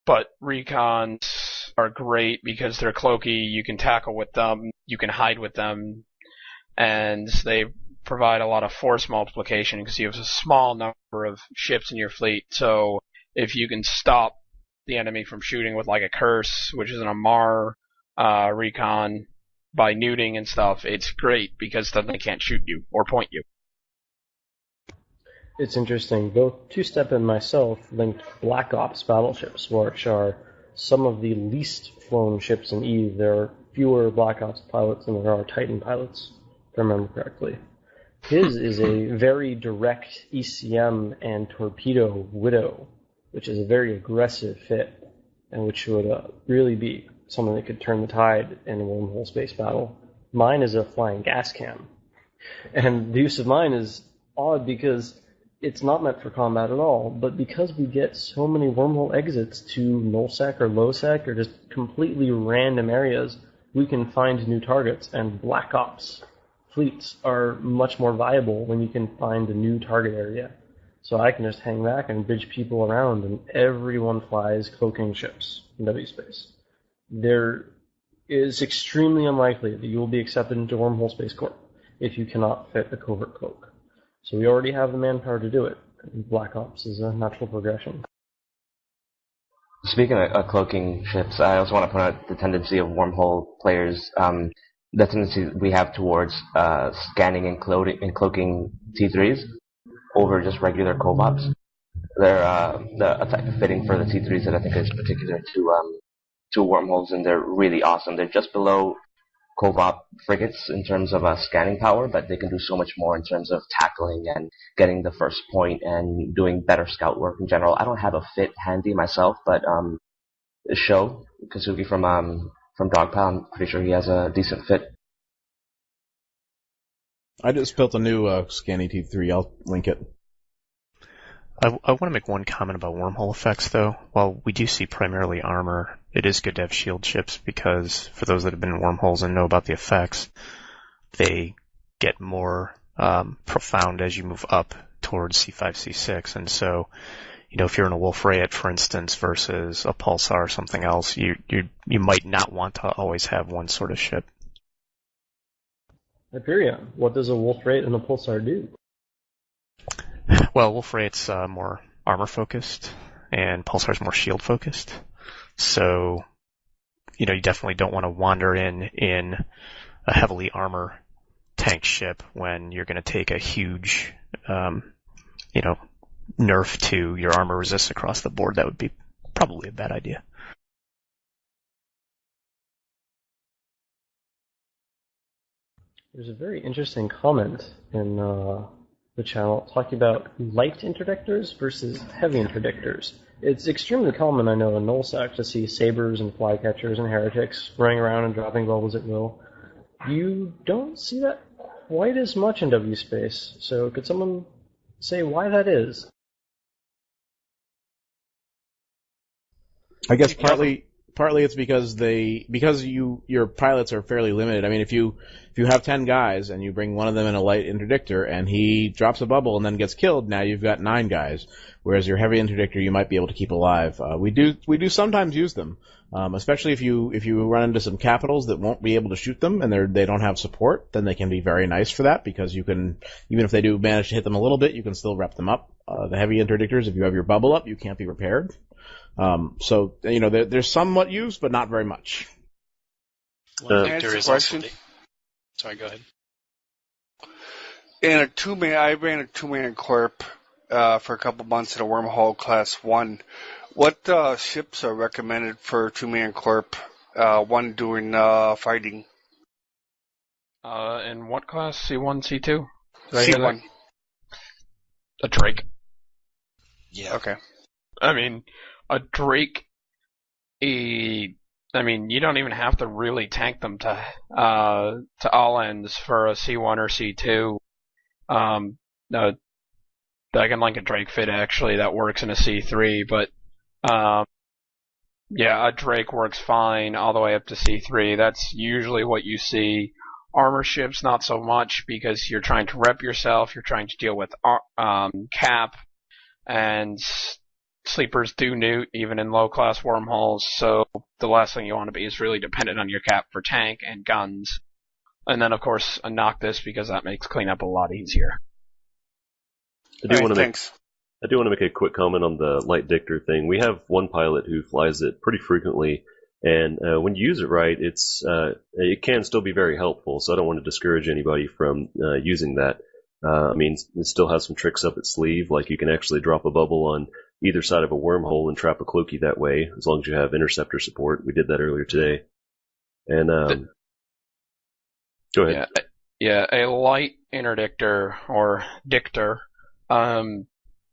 But recons are great because they're cloaky, you can tackle with them, you can hide with them, and they provide a lot of force multiplication because you have a small number of ships in your fleet. So if you can stop the enemy from shooting with like a Curse, which is an Amar recon, by neuting and stuff, it's great because then they can't shoot you or point you. It's interesting. Both Two-Step and myself linked Black Ops battleships, which are some of the least flown ships in Eve, there are fewer Black Ops pilots than there are Titan pilots, if I remember correctly. His is a very direct ECM and torpedo widow, which is a very aggressive fit, and which would really be something that could turn the tide in a wormhole space battle. Mine is a flying gas cam. And the use of mine is odd because it's not meant for combat at all, but because we get so many wormhole exits to nullsec or lowsec or just completely random areas, we can find new targets, and Black Ops fleets are much more viable when you can find a new target area. So I can just hang back and bridge people around, and everyone flies cloaking ships in W space. There is extremely unlikely that you will be accepted into Wormhole Space Corp if you cannot fit a covert cloak. So we already have the manpower to do it. Black Ops is a natural progression. Speaking of cloaking ships, I also want to point out the tendency of Wormhole players, the tendency we have towards scanning and cloaking T3s over just regular Covops. They're the effective fitting for the T3s that I think is particular to Wormholes, and they're really awesome. They're just below Covop frigates in terms of scanning power, but they can do so much more in terms of tackling and getting the first point and doing better scout work in general. I don't have a fit handy myself, but Sho Kazuki from Dogpile, I'm pretty sure he has a decent fit. I just built a new Scanny T3. I'll link it. I want to make one comment about wormhole effects, though. While we do see primarily armor, it is good to have shield ships because for those that have been in wormholes and know about the effects, they get more profound as you move up towards C5, C6. And so, if you're in a Wolf Rayet, for instance, versus a Pulsar or something else, you might not want to always have one sort of ship. Hyperion, what does a Wolf Rayet and a Pulsar do? Well, Wolf Rayet's more armor-focused, and Pulsar's more shield-focused. So, you definitely don't want to wander in a heavily armor tank ship when you're going to take a huge, nerf to your armor resist across the board. That would be probably a bad idea. There's a very interesting comment in the channel talking about light interdictors versus heavy interdictors. It's extremely common, I know, in nullsec to see sabers and flycatchers and heretics running around and dropping bubbles at will. You don't see that quite as much in W space, so could someone say why that is? I guess partly it's because your pilots are fairly limited. I mean, if you have 10 guys and you bring one of them in a light interdictor and he drops a bubble and then gets killed, now you've got 9 guys. Whereas your heavy interdictor you might be able to keep alive. We do sometimes use them, especially if you run into some capitals that won't be able to shoot them and they don't have support. Then they can be very nice for that because you can, even if they do manage to hit them a little bit, you can still rep them up. The heavy interdictors, if you have your bubble up, you can't be repaired. So they're somewhat used, but not very much. Answer the question. Sorry, go ahead. I ran a 2-man corp for a couple months in a Wormhole Class 1. What ships are recommended for 2-man corp? One doing fighting. In what class? C1, C2? C1. A Drake. Yeah. Okay. I mean, a Drake, you don't even have to really tank them to all ends for a C1 or C2. I can link a Drake fit actually that works in a C3, but a Drake works fine all the way up to C3. That's usually what you see. Armor ships, not so much because you're trying to rep yourself, you're trying to deal with cap, and sleepers do newt even in low class wormholes, so the last thing you want to be is really dependent on your cap for tank and guns. And then of course a Noctis because that makes cleanup a lot easier. I do want to make a quick comment on the light dictor thing. We have one pilot who flies it pretty frequently, and when you use it right, it can still be very helpful. So I don't want to discourage anybody from using that. It still has some tricks up its sleeve, like you can actually drop a bubble on either side of a wormhole and trap a Cloaky that way, as long as you have interceptor support. We did that earlier today. And go ahead. Yeah, a light interdictor or dictor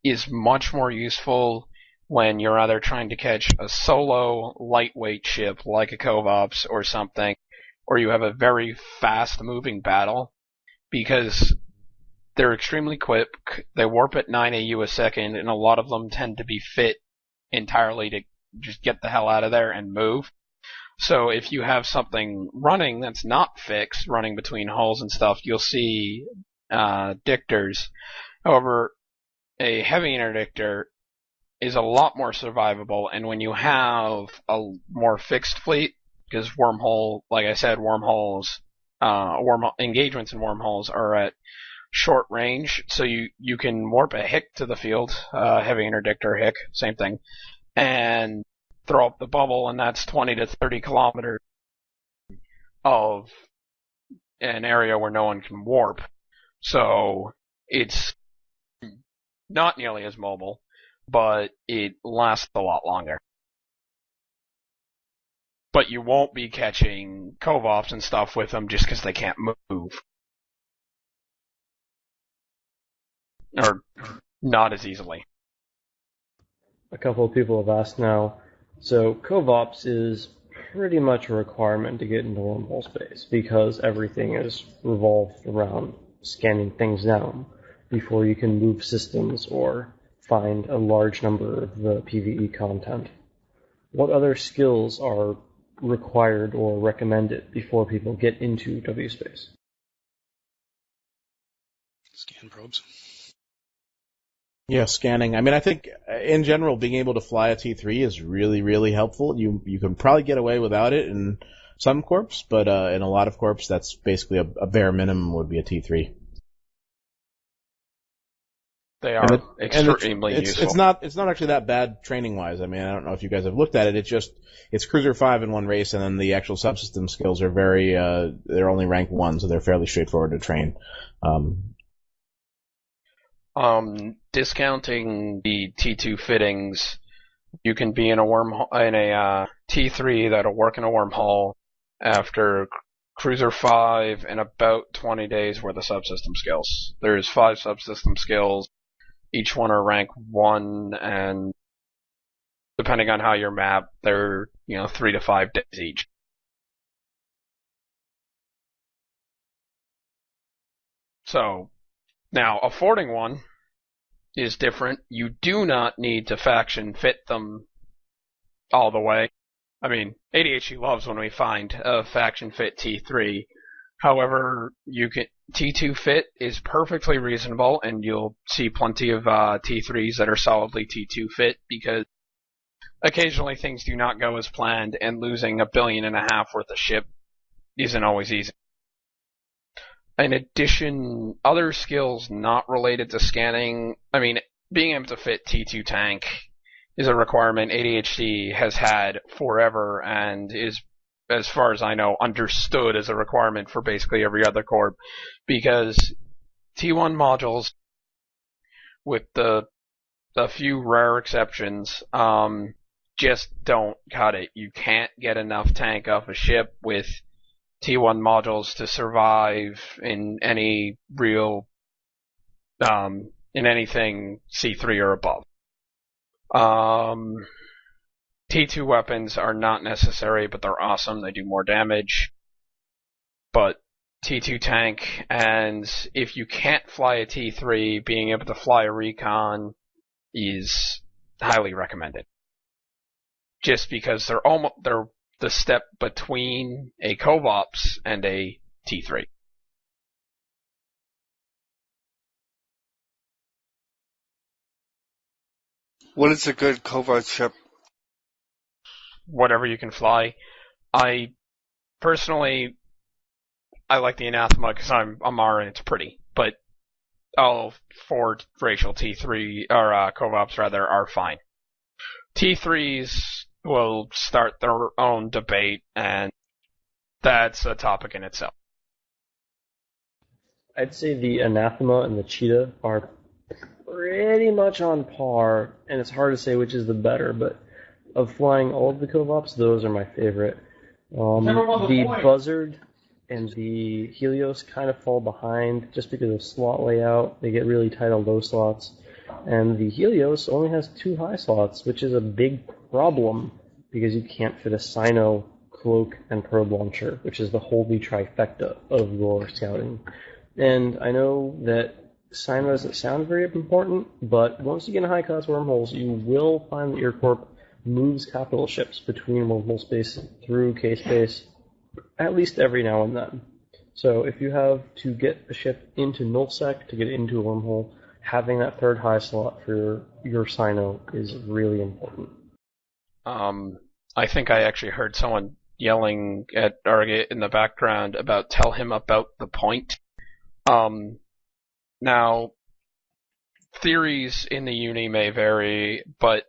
is much more useful when you're either trying to catch a solo lightweight ship like a Covops or something, or you have a very fast-moving battle, because they're extremely quick. They warp at 9 AU a second, and a lot of them tend to be fit entirely to just get the hell out of there and move. So if you have something running that's not fixed, running between hulls and stuff, you'll see dictors. However, a heavy interdictor is a lot more survivable, and when you have a more fixed fleet, because wormhole, like I said, wormholes, engagements in wormholes are at short range, so you can warp a Hick to the field, heavy interdictor Hick, same thing, and throw up the bubble, and that's 20 to 30 kilometers of an area where no one can warp. So it's not nearly as mobile, but it lasts a lot longer. But you won't be catching Covops and stuff with them just because they can't move. Or not as easily. A couple of people have asked now, so Covops is pretty much a requirement to get into wormhole space, because everything is revolved around scanning things down before you can move systems or find a large number of the PvE content. What other skills are required or recommended before people get into W space? Scan probes. Yeah, scanning. I mean, I think in general, being able to fly a T3 is really, really helpful. You can probably get away without it in some corps, but in a lot of corps, that's basically a bare minimum would be a T3. They are extremely useful. It's not actually that bad training wise. I mean, I don't know if you guys have looked at it. It's Cruiser 5 in one race, and then the actual subsystem skills are they're only rank 1, so they're fairly straightforward to train. Discounting the T2 fittings, you can be in a T3 that'll work in a wormhole after Cruiser 5 in about 20 days worth of subsystem skills. There's 5 subsystem skills. Each one are rank 1, and depending on how you're mapped, they're 3 to 5 days each. So, now, affording one is different. You do not need to faction fit them all the way. I mean, ADHD loves when we find a faction fit T3. However, T2 fit is perfectly reasonable, and you'll see plenty of T3s that are solidly T2 fit, because occasionally things do not go as planned, and losing $1.5 billion worth of ship isn't always easy. In addition, other skills not related to scanning, I mean, being able to fit T2 tank is a requirement ADHD has had forever, and is, as far as I know, understood as a requirement for basically every other corp, because T1 modules, with the few rare exceptions, just don't cut it. You can't get enough tank off a ship with T1 modules to survive in any real, in anything C3 or above. T2 weapons are not necessary, but they're awesome. They do more damage. But T2 tank, and if you can't fly a T3, being able to fly a recon is highly recommended. Just because they're the step between a Covops and a T3. What is a good covert ship? Whatever you can fly. I personally, I like the Anathema because I'm Amara and it's pretty, but all 4 racial T3 or Covops rather are fine. T3s will start their own debate, and that's a topic in itself. I'd say the Anathema and the Cheetah are pretty much on par, and it's hard to say which is the better, but of flying all of the co-ops, those are my favorite. The Buzzard and the Helios kind of fall behind just because of slot layout. They get really tight on low slots. And the Helios only has 2 high slots, which is a big problem because you can't fit a Sino, Cloak, and Probe Launcher, which is the holy trifecta of your scouting. And I know that Sino doesn't sound very important, but once you get in high-class wormholes, you will find that your Corp moves capital ships between wormhole space through K-space at least every now and then. So if you have to get a ship into nullsec to get into a wormhole, having that 3rd high slot for your Sino is really important. I think I actually heard someone yelling at Argit in the background about tell him about the point. Now, theories in the uni may vary, but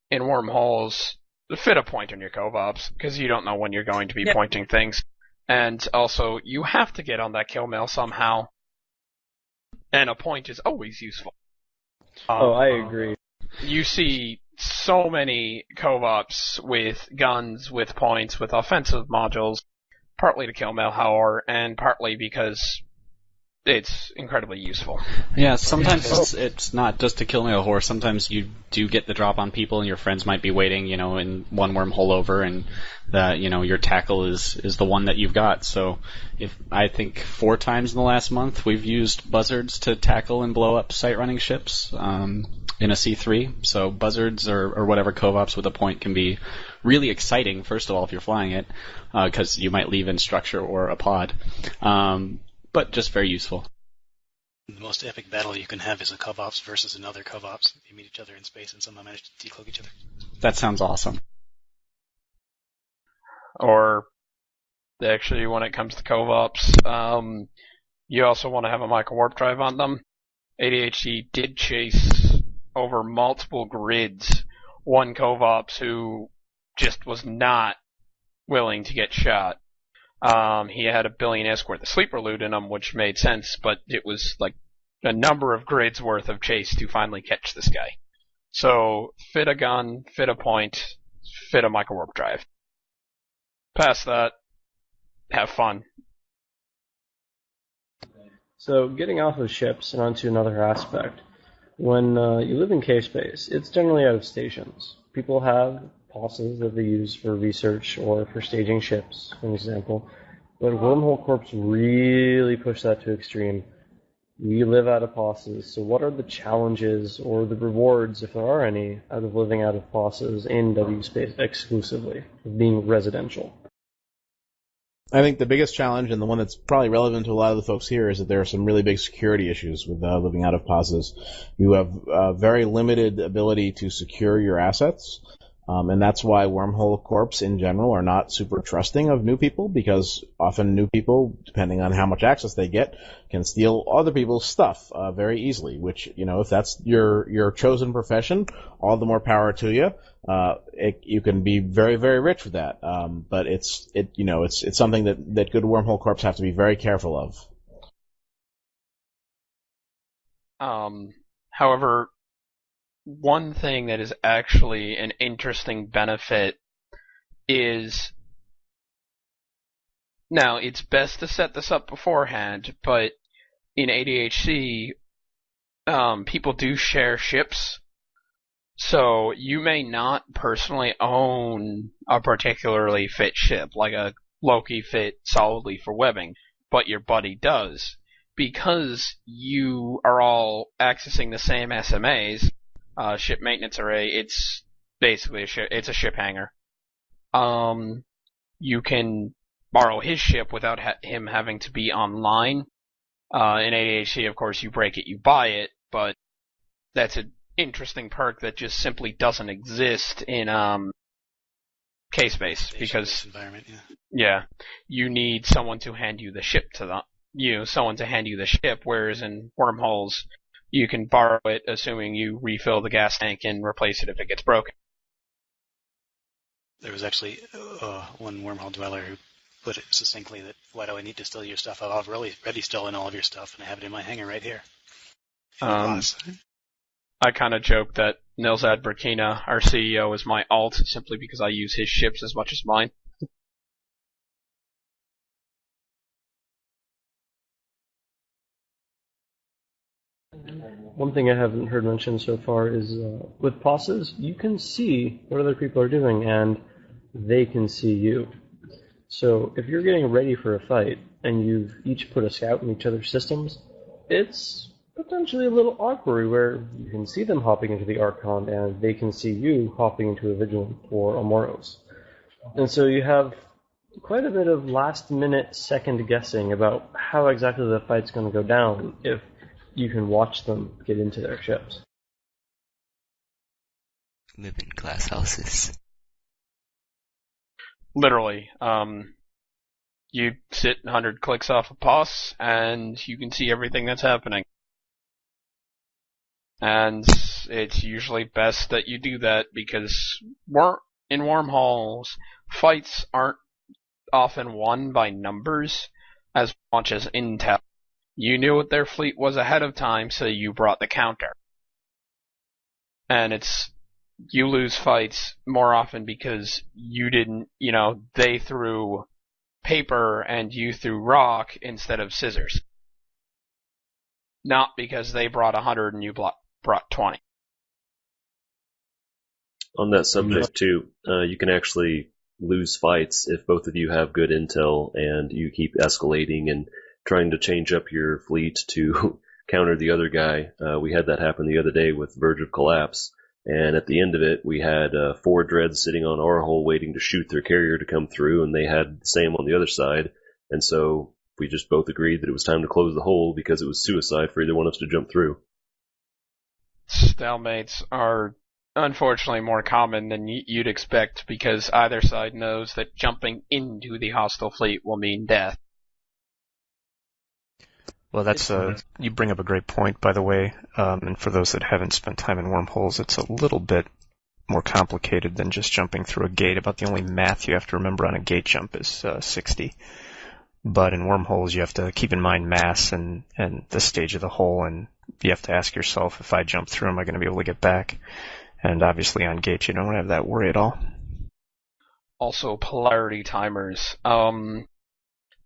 in wormholes, fit a point on your co-ops, because you don't know when you're going to be pointing things. And also, you have to get on that kill mail somehow. And a point is always useful. I agree. You see so many co-ops with guns, with points, with offensive modules, partly to kill mail, however, and partly because it's incredibly useful. Yeah, sometimes it's not just to kill a horse. Sometimes you do get the drop on people, and your friends might be waiting, in one wormhole over, and your tackle is the one that you've got. So, I think 4 times in the last month we've used buzzards to tackle and blow up sight-running ships in a C3. So buzzards or whatever co-ops with a point can be really exciting. First of all, if you're flying it, because you might leave Instructor or a pod. But just very useful. The most epic battle you can have is a Cov-Ops versus another Cov-Ops. You meet each other in space and somehow manage to decloak each other. That sounds awesome. Or, actually, when it comes to Cov-Ops, you also want to have a micro-warp drive on them. ADHD did chase over multiple grids one Cov-Ops who just was not willing to get shot. He had a billion-esque worth of sleeper loot in him, which made sense, but it was like a number of grids worth of chase to finally catch this guy. So, fit a gun, fit a point, fit a micro-warp drive. Past that, have fun. So, getting off of ships and onto another aspect. When you live in K-space, it's generally out of stations. People have posses that they use for research or for staging ships, for example. But Wormhole Corps really push that to extreme. We live out of posses, so what are the challenges or the rewards, if there are any, out of living out of posses in W space exclusively, of being residential? I think the biggest challenge, and the one that's probably relevant to a lot of the folks here, is that there are some really big security issues with living out of posses. You have very limited ability to secure your assets. And that's why Wormhole Corps in general are not super trusting of new people, because often new people, depending on how much access they get, can steal other people's stuff very easily, which, if that's your chosen profession, all the more power to you. You can be very, very rich with that. But it's something that good Wormhole Corps have to be very careful of. However, one thing that is actually an interesting benefit is, now it's best to set this up beforehand, but in ADHC, people do share ships, so you may not personally own a particularly fit ship, like a Loki fit solidly for webbing, but your buddy does. Because you are all accessing the same SMAs, ship maintenance array, it's basically it's a ship hangar. You can borrow his ship without him having to be online. In ADHC, of course, you break it, you buy it, but that's an interesting perk that just simply doesn't exist in K-Space, because environment, you need someone to hand you the ship someone to hand you the ship, whereas in Wormholes, you can borrow it, assuming you refill the gas tank and replace it if it gets broken. There was actually one Wormhole dweller who put it succinctly that, why do I need to steal your stuff? I've already stolen all of your stuff, and I have it in my hangar right here. I kind of joke that Nilzad Burkina, our CEO, is my alt simply because I use his ships as much as mine. One thing I haven't heard mentioned so far is with bosses, you can see what other people are doing, and they can see you. So if you're getting ready for a fight, and you've each put a scout in each other's systems, it's potentially a little awkward where you can see them hopping into the Archon, and they can see you hopping into a Vigilant or a Moros. And so you have quite a bit of last-minute second guessing about how exactly the fight's going to go down if you can watch them get into their ships. Live in glass houses. Literally. You sit 100 clicks off a boss, and you can see everything that's happening. And it's usually best that you do that because in Wormholes, fights aren't often won by numbers as much as intel. You knew what their fleet was ahead of time, so you brought the counter. And you lose fights more often because you didn't, they threw paper and you threw rock instead of scissors. Not because they brought 100 and you brought 20. On that subject too, you can actually lose fights if both of you have good intel and you keep escalating and trying to change up your fleet to counter the other guy. We had that happen the other day with Verge of Collapse, and at the end of it, we had 4 dreads sitting on our hull waiting to shoot their carrier to come through, and they had the same on the other side, and so we just both agreed that it was time to close the hole because it was suicide for either one of us to jump through. Stalemates are unfortunately more common than you'd expect because either side knows that jumping into the hostile fleet will mean death. Well, that's you bring up a great point, by the way. And for those that haven't spent time in Wormholes, it's a little bit more complicated than just jumping through a gate. About the only math you have to remember on a gate jump is 60. But in Wormholes, you have to keep in mind mass and the stage of the hole, and you have to ask yourself, if I jump through, am I going to be able to get back? And obviously on gates, you don't have that worry at all. Also, polarity timers.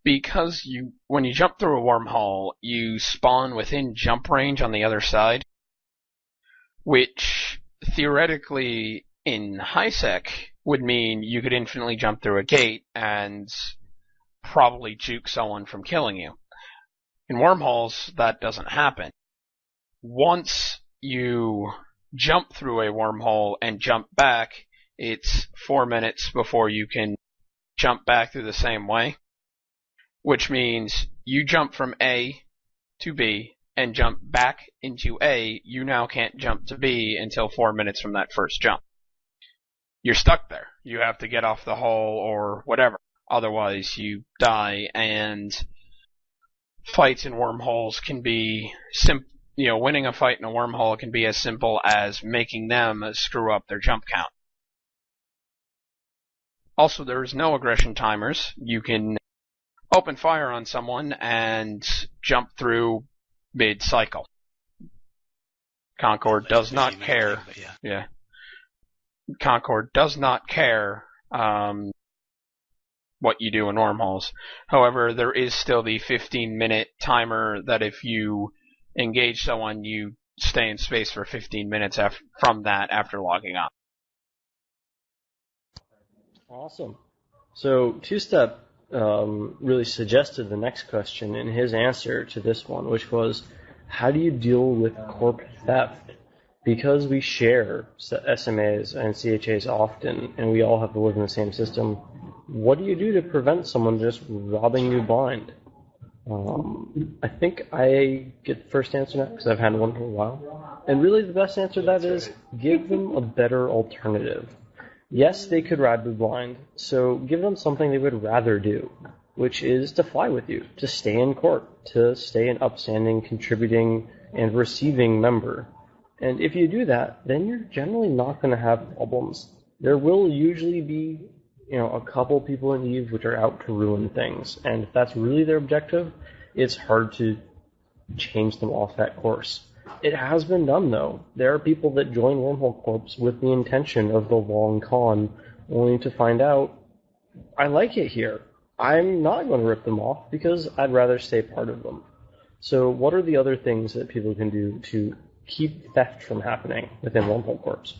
Because when you jump through a wormhole, you spawn within jump range on the other side, which theoretically in HiSec would mean you could infinitely jump through a gate and probably juke someone from killing you. In Wormholes, that doesn't happen. Once you jump through a wormhole and jump back, it's 4 minutes before you can jump back through the same way. Which means you jump from A to B and jump back into A, you now can't jump to B until 4 minutes from that first jump. You're stuck there. You have to get off the hull or whatever. Otherwise you die, and fights in wormholes can be winning a fight in a wormhole can be as simple as making them screw up their jump count. Also, there's no aggression timers. You can open fire on someone and jump through mid-cycle. Concord does not care. Yeah. Concord does not care what you do in wormholes. However, there is still the 15-minute timer that if you engage someone, you stay in space for 15 minutes from that after logging on. Awesome. So, Two-Step really suggested the next question in his answer to this one, which was, how do you deal with Corp Theft? Because we share SMAs and CHAs often, and we all have to live in the same system, what do you do to prevent someone just robbing you blind? I think I get the first answer now, because I've had one for a while. And really the best answer to that is, give them a better alternative. Yes, they could rob you blind, so give them something they would rather do, which is to fly with you, to stay in Corp, to stay an upstanding, contributing, and receiving member. And if you do that, then you're generally not going to have problems. There will usually be, a couple people in EVE which are out to ruin things, and if that's really their objective, it's hard to change them off that course. It has been done, though. There are people that join Wormhole Corps with the intention of the long con, only to find out, I like it here. I'm not going to rip them off because I'd rather stay part of them. So what are the other things that people can do to keep theft from happening within Wormhole Corps?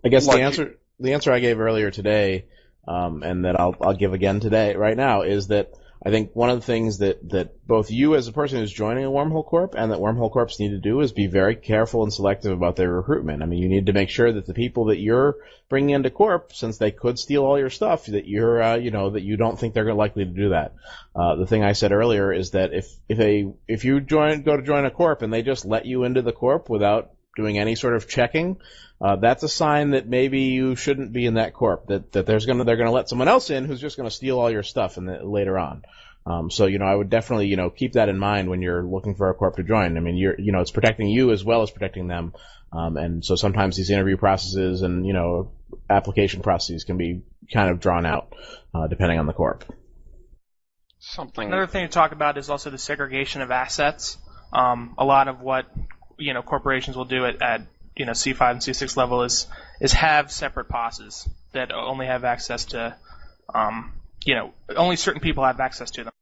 I guess the answer I gave earlier today, and that I'll give again today, right now, is that I think one of the things that both you as a person who's joining a Wormhole Corp and that Wormhole Corps need to do is be very careful and selective about their recruitment. I mean, you need to make sure that the people that you're bringing into Corp, since they could steal all your stuff, that you're, that you don't think they're likely to do that. The thing I said earlier is that if you go to join a Corp and they just let you into the Corp without doing any sort of checking, that's a sign that maybe you shouldn't be in that corp. That they're gonna let someone else in who's just gonna steal all your stuff later on. So I would definitely keep that in mind when you're looking for a corp to join. I mean, it's protecting you as well as protecting them. And so sometimes these interview processes and application processes can be kind of drawn out depending on the corp. Another thing to talk about is also the segregation of assets. A lot of what corporations will do at C5 and C6 level is have separate POSs that only have access to, only certain people have access to them.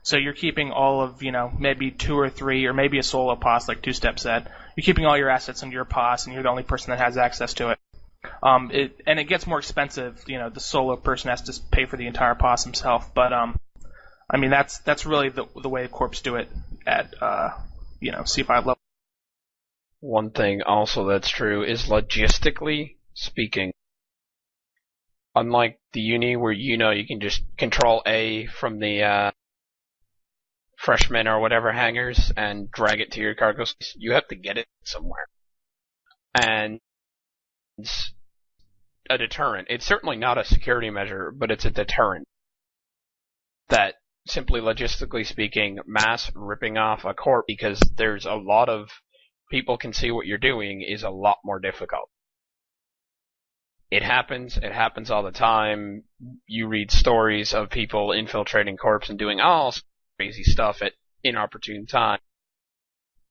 So you're keeping all of, maybe 2 or 3 or maybe a solo POS like Two Step said. You're keeping all your assets under your POS and you're the only person that has access to it. And it gets more expensive. The solo person has to pay for the entire POS himself. But that's really the way corps do it at C5 level. One thing also that's true is logistically speaking, unlike the uni where you can just control A from the freshman or whatever hangars and drag it to your cargo space, you have to get it somewhere. And it's a deterrent. It's certainly not a security measure, but it's a deterrent. That simply logistically speaking, mass ripping off a corp because there's a lot of people can see what you're doing is a lot more difficult. It happens all the time. You read stories of people infiltrating corps and doing all crazy stuff at inopportune time.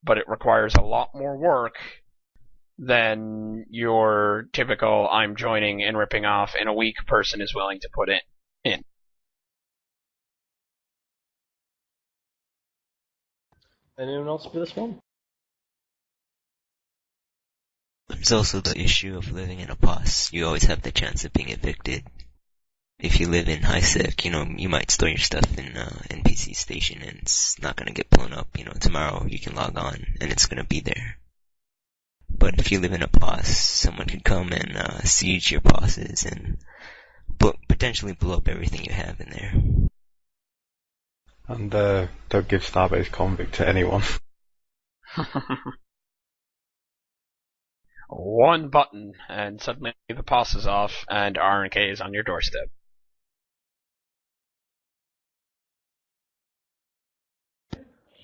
But it requires a lot more work than your typical I'm joining and ripping off in a week person is willing to put in. Anyone else for this one? There's also the issue of living in a POS. You always have the chance of being evicted. If you live in high sec, you might store your stuff in NPC station and it's not gonna get blown up. Tomorrow you can log on and it's gonna be there. But if you live in a POS, someone could come and siege your POSes and potentially blow up everything you have in there. And don't give Starbase Convict to anyone. One button, and suddenly the POS is off, and RNK is on your doorstep.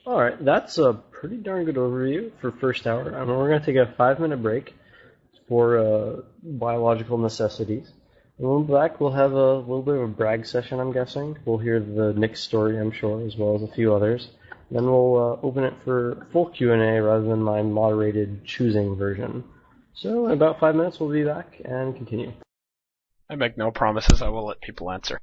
Alright, that's a pretty darn good overview for first hour. We're going to take a 5-minute break for biological necessities. And when we're back, we'll have a little bit of a brag session, I'm guessing. We'll hear the Nick story, I'm sure, as well as a few others. Then we'll open it for full Q&A rather than my moderated choosing version. So in about 5 minutes, we'll be back and continue. I make no promises. I will let people answer.